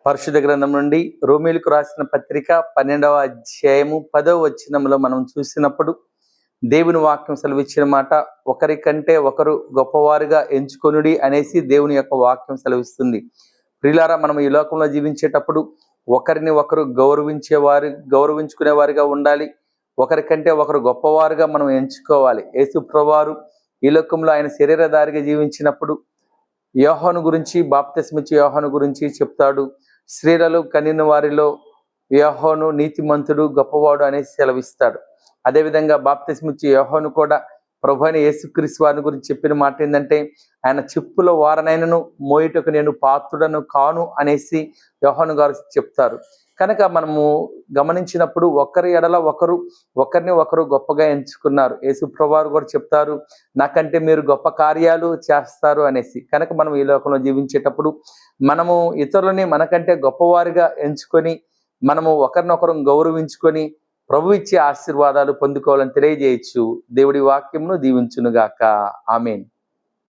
పరిశుద్ధ గ్రంథం నుండి రోమీలకు రాసిన పత్రిక 12వ అధ్యాయము 10వ వచనంలో మనం చూసినప్పుడు దేవుని వాక్యం సెలవిచ్చిన మాట, ఒకరికంటే ఒకరు గొప్పవారుగా ఎంచుకొనుడి అనేసి దేవుని యొక్క వాక్యం సెలవిస్తుంది. ప్రియులారా, మనం ఈ లోకంలో జీవించేటప్పుడు ఒకరిని ఒకరు గౌరవించుకునేవారుగా ఉండాలి. ఒకరికంటే ఒకరు గొప్పవారుగా మనం ఎంచుకోవాలి. యేసు ప్రభువారు ఈ లోకంలో ఆయన శరీరధారిగా జీవించినప్పుడు యోహాను గురించి, బాప్తిస్మిచ్చే యోహాను గురించి చెప్తాడు. స్త్రీలలో కనిన వారిలో యోహాను నీతిమంతుడు, గొప్పవాడు అనేసి సెలవిస్తాడు. అదేవిధంగా బాప్తిస్మిచ్చే యోహాను కూడా ప్రభు అయిన యేసుక్రీస్తు వారిని గురించి చెప్పిన మాట ఏంటంటే, ఆయన చెప్పుల వారనైనను మోయుటకు నేను పాత్రుడను కాను అనేసి యోహాను గారు చెప్తారు. కనుక మనము గమనించినప్పుడు ఒకరి ఎడల ఒకరిని ఒకరు గొప్పగా ఎంచుకున్నారు. యేసు ప్రభువారు కూడా చెప్తారు, నాకంటే మీరు గొప్ప కార్యాలు చేస్తారు అనేసి. కనుక మనం ఈ లోకంలో జీవించేటప్పుడు మనము ఇతరులని మనకంటే గొప్పవారిగా ఎంచుకొని మనము ఒకరినొకరు గౌరవించుకొని ప్రభు ఇచ్చే ఆశీర్వాదాలు పొందుకోవాలని తెలియజేయచ్చు. దేవుడి వాక్యమును దీవించునుగాక. ఆమేన్.